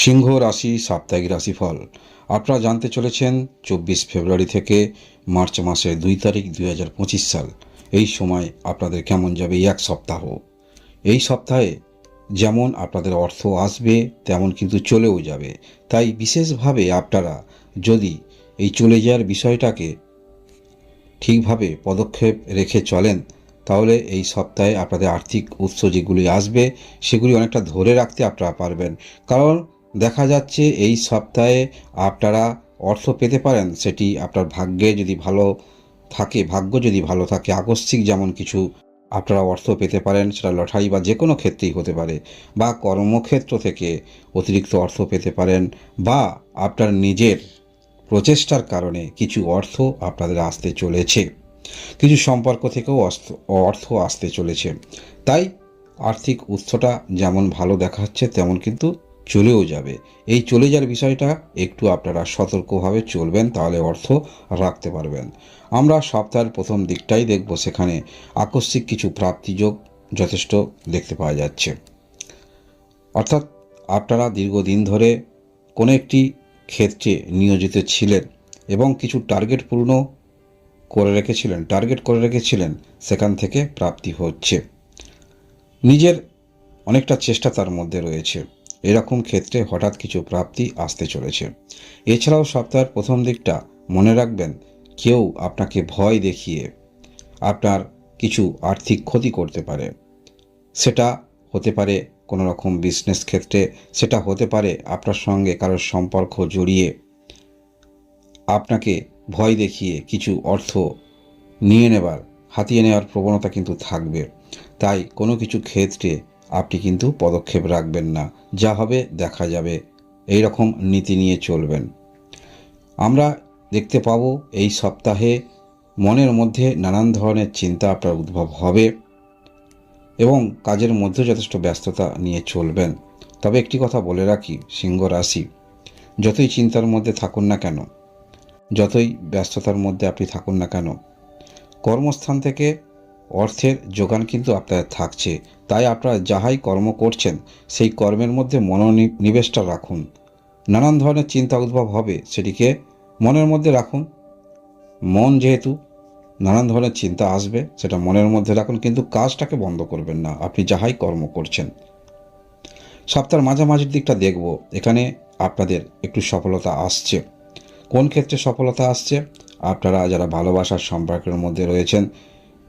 সিংহ রাশি সাপ্তাহিক রাশিফল আপনারা জানতে চলেছেন 24 ফেব্রুয়ারি থেকে মার্চ মাসের 2 তারিখ 2025 সাল। এই সময় আপনাদের কেমন যাবে এই এক সপ্তাহ। এই সপ্তাহে যেমন আপনাদের অর্থ আসবে তেমন কিন্তু চলেও যাবে। তাই বিশেষভাবে আপনারা যদি এই চলে যাওয়ার বিষয়টাকে ঠিকভাবে পদক্ষেপ রেখে চলেন তাহলে এই সপ্তাহে আপনাদের আর্থিক উৎস যেগুলি আসবে সেগুলি অনেকটা ধরে রাখতে আপনারা পারবেন। কারণ দেখা যাচ্ছে এই সপ্তাহে আপনারা অর্থ পেতে পারেন, সেটি আপনার ভাগ্যে যদি ভালো থাকে, ভাগ্য যদি ভালো থাকে, আকস্মিক যেমন কিছু আপনারা অর্থ পেতে পারেন, সেটা লটারি বা যে কোনো ক্ষেত্রেই হতে পারে, বা কর্মক্ষেত্র থেকে অতিরিক্ত অর্থ পেতে পারেন, বা আপনার নিজের প্রচেষ্টার কারণে কিছু অর্থ আপনাদের আসতে চলেছে, কিছু সম্পর্ক থেকেও অর্থ আসতে চলেছে। তাই আর্থিক উৎসটা যেমন ভালো দেখাচ্ছে তেমন কিন্তু চলেও যাবে। এই চলে যাওয়ার বিষয়টা একটু আপনারা সতর্কভাবে চলবেন, তাহলে অর্থ রাখতে পারবেন। আমরা সপ্তাহের প্রথম দিকটাই দেখব, সেখানে আকস্মিক কিছু প্রাপ্তিযোগ যথেষ্ট দেখতে পাওয়া যাচ্ছে। অর্থাৎ আপনারা দীর্ঘদিন ধরে কোনো একটি ক্ষেত্রে নিয়োজিত ছিলেন এবং কিছু টার্গেট করে রেখেছিলেন, সেখান থেকে প্রাপ্তি হচ্ছে। নিজের অনেকটা চেষ্টা তার মধ্যে রয়েছে, এরকম ক্ষেত্রে হঠাৎ কিছু প্রাপ্তি আসতে চলেছে। এছাড়াও সপ্তাহের প্রথম দিকটা মনে রাখবেন, কেউ আপনাকে ভয় দেখিয়ে আপনার কিছু আর্থিক ক্ষতি করতে পারে। সেটা হতে পারে কোনো রকম বিজনেস ক্ষেত্রে, সেটা হতে পারে আপনার সঙ্গে কারোর সম্পর্ক জড়িয়ে আপনাকে ভয় দেখিয়ে কিছু অর্থ হাতিয়ে নেওয়ার প্রবণতা কিন্তু থাকবে। তাই কোনো কিছু ক্ষেত্রে আপনি কিন্তু পদক্ষেপ রাখবেন না, যা হবে দেখা যাবে, এই রকম নীতি নিয়ে চলবেন। আমরা দেখতে পাবো এই সপ্তাহে মনের মধ্যে নানান ধরনের চিন্তা আপনার উদ্ভব হবে এবং কাজের মধ্যে যথেষ্ট ব্যস্ততা নিয়ে চলবেন। তবে একটি কথা বলে রাখি, সিংহ রাশি, যতই চিন্তার মধ্যে থাকুন না কেন, যতই ব্যস্ততার মধ্যে আপনি থাকুন না কেন, কর্মস্থান থেকে অর্থের যোগান কিন্তু আপনাদের থাকছে। তাই আপনারা যাহাই কর্ম করছেন সেই কর্মের মধ্যে মনোনিবেশটা রাখুন। নানান ধরনের চিন্তা উদ্ভব হবে, সেটিকে মনের মধ্যে রাখুন। মন যেহেতু নানান ধরনের চিন্তা আসবে, সেটা মনের মধ্যে রাখুন, কিন্তু কাজটাকে বন্ধ করবেন না আপনি যাহাই কর্ম করছেন। সপ্তাহের মাঝামাঝির দিকটা দেখব, এখানে আপনাদের একটু সফলতা আসছে। কোন ক্ষেত্রে সফলতা আসছে? আপনারা যারা ভালোবাসার সম্পর্কের মধ্যে রয়েছেন,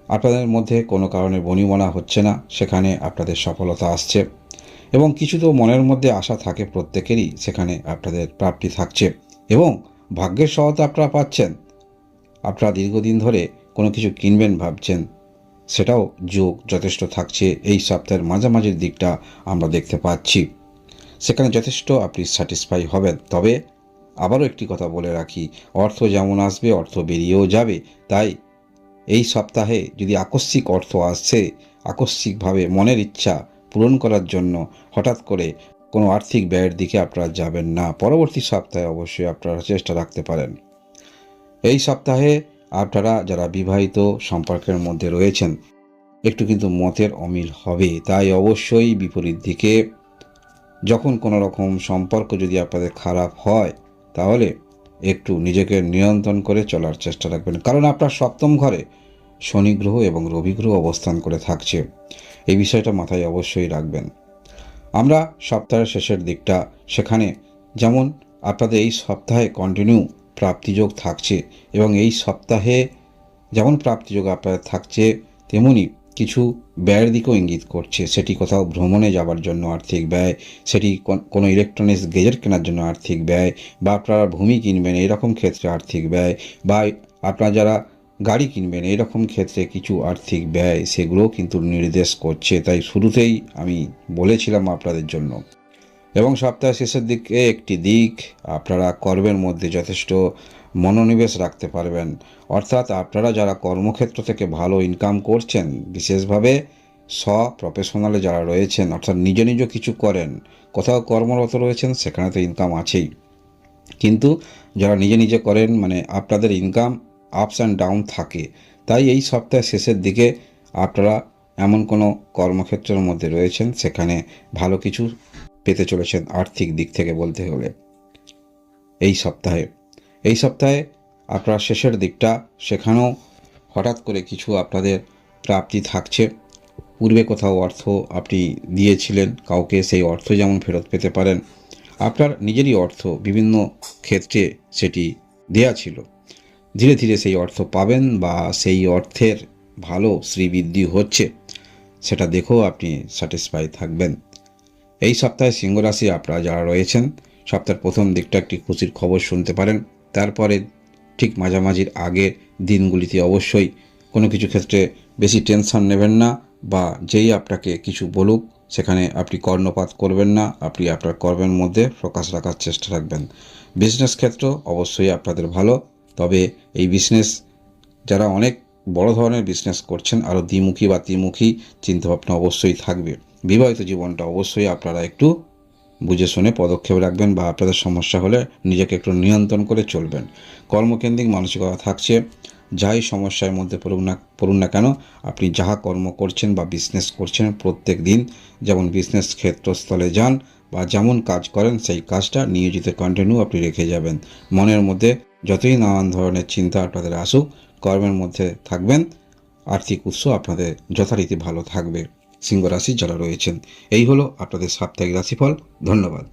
আপনাদের মধ্যে কোনো কারণে বনিবনা হচ্ছে না, সেখানে আপনাদের সফলতা আসছে। এবং কিছু তো মনের মধ্যে আশা থাকে প্রত্যেকেরই, সেখানে আপনাদের প্রাপ্তি থাকছে এবং ভাগ্যের সহায়তা আপনারা পাচ্ছেন। আপনারা দীর্ঘদিন ধরে কোনো কিছু কিনবেন ভাবছেন, সেটাও যোগ যথেষ্ট থাকছে। এই সপ্তাহের মাঝামাঝির দিকটা আমরা দেখতে পাচ্ছি, সেখানে যথেষ্ট আপনি স্যাটিসফাই হবেন। তবে আবারও একটি কথা বলে রাখি, অর্থ যেমন আসবে অর্থ বেরিয়েও যাবে। তাই এই সপ্তাহে যদি আকস্মিক অর্থ আসছে, আকস্মিকভাবে মনের ইচ্ছা পূরণ করার জন্য হঠাৎ করে কোনো আর্থিক ব্যয়ের দিকে আপনারা যাবেন না। পরবর্তী সপ্তাহে অবশ্যই আপনারা চেষ্টা রাখতে পারেন। এই সপ্তাহে আপনারা যারা বিবাহিত সম্পর্কের মধ্যে রয়েছেন, একটু কিন্তু মতের অমিল হবে। তাই অবশ্যই বিপরীত দিকে যখন কোনো রকম সম্পর্ক যদি আপনাদের খারাপ হয়, তাহলে একটু নিজেকে নিয়ন্ত্রণ করে চলার চেষ্টা রাখবেন। কারণ আপনার সপ্তম ঘরে শনি গ্রহ এবং রবি গ্রহ অবস্থান করে থাকছে, এই বিষয়টা মাথায় অবশ্যই রাখবেন। আমরা সপ্তাহের শেষের দিকটা, সেখানে যেমন আপনাদের এই সপ্তাহে কন্টিনিউ প্রাপ্তিযোগ থাকছে এবং এই সপ্তাহে যেমন প্রাপ্তিযোগ আপনাদের থাকছে, তেমনি কিছু ব্যয়ের দিকেও ইঙ্গিত করছে। সেটি কোথাও ভ্রমণে যাওয়ার জন্য আর্থিক ব্যয়, সেটি কোনো ইলেকট্রনিক্স গেজেট কেনার জন্য আর্থিক ব্যয়, বা আপনারা ভূমি কিনবেন এরকম ক্ষেত্রে আর্থিক ব্যয়, বা আপনারা যারা গাড়ি কিনবেন এরকম ক্ষেত্রে কিছু আর্থিক ব্যয়, সেগুলোও কিন্তু নির্দেশ করছে। তাই শুরুতেই আমি বলেছিলাম আপনাদের জন্য। এবং সপ্তাহের শেষের দিকে একটি দিক, আপনারা কর্মের মধ্যে যথেষ্ট মনোনিবেশ রাখতে পারবেন। অর্থাৎ আপনারা যারা কর্মক্ষেত্র থেকে ভালো ইনকাম করছেন, বিশেষভাবে প্রফেশনালে যারা রয়েছেন, অর্থাৎ নিজ কিছু করেন, কোথাও কর্মরত রয়েছেন, সেখানে তো ইনকাম আছেই, কিন্তু যারা নিজে করেন, মানে আপনাদের ইনকাম আপস অ্যান্ড ডাউন থাকে। তাই এই সপ্তাহের শেষের দিকে আপনারা এমন কোনো কর্মক্ষেত্রের মধ্যে রয়েছেন, সেখানে ভালো কিছু পেতে চলেছেন আর্থিক দিক থেকে বলতে হলে এই সপ্তাহে আপনার শেষের দিকটা, সেখানেও হঠাৎ করে কিছু আপনাদের প্রাপ্তি থাকছে। পূর্বে কোথাও অর্থ আপনি দিয়েছিলেন কাউকে, সেই অর্থ যেমন ফেরত পেতে পারেন। আপনার নিজেরই অর্থ বিভিন্ন ক্ষেত্রে সেটি দেয়া ছিল, ধীরে ধীরে সেই অর্থ পাবেন বা সেই অর্থের ভালো শ্রীবৃদ্ধি হচ্ছে, সেটা দেখেও আপনি স্যাটিসফাই থাকবেন। এই সপ্তাহে সিংহ রাশি আপনারা যারা রয়েছেন, সপ্তাহের প্রথম দিকটা একটি খুশির খবর শুনতে পারেন। তারপরে ঠিক মাঝামাঝির আগের দিনগুলিতে অবশ্যই কোনো কিছু ক্ষেত্রে বেশি টেনশন নেবেন না, বা যেই আপনাকে কিছু বলুক সেখানে আপনি কর্ণপাত করবেন না। আপনি আপনার কর্মের মধ্যে ফোকাস রাখার চেষ্টা রাখবেন। বিজনেস ক্ষেত্র অবশ্যই আপনাদের ভালো, তবে এই বিজনেস যারা অনেক বড় ধরনের বিজনেস করছেন, আরও দ্বিমুখী বা ত্রিমুখী চিন্তাভাবনা অবশ্যই থাকবে। বিবাহিত জীবনটা অবশ্যই আপনারা একটু বুঝে শুনে পদক্ষেপ রাখবেন, বা আপনাদের সমস্যা হলে নিজেকে একটু নিয়ন্ত্রণ করে চলবেন। কর্মকেন্দ্রিক মানসিকতা থাকছে। যাই সমস্যার মধ্যে পড়ুন না কেন, আপনি যাহা কর্ম করছেন বা বিজনেস করছেন, প্রত্যেক দিন যেমন বিজনেস ক্ষেত্রস্থলে যান বা যেমন কাজ করেন, সেই কাজটা নিয়োজিত কন্টিনিউ আপনি রেখে যাবেন। মনের মধ্যে যতই নানান ধরনের চিন্তা আপনাদের আসুক, কর্মের মধ্যে থাকবেন। আর্থিক উৎস আপনাদের যথারীতি ভালো থাকবে। সিংহ রাশি যারা রয়েছেন, এই হলো আপনাদের সাপ্তাহিক রাশিফল। ধন্যবাদ।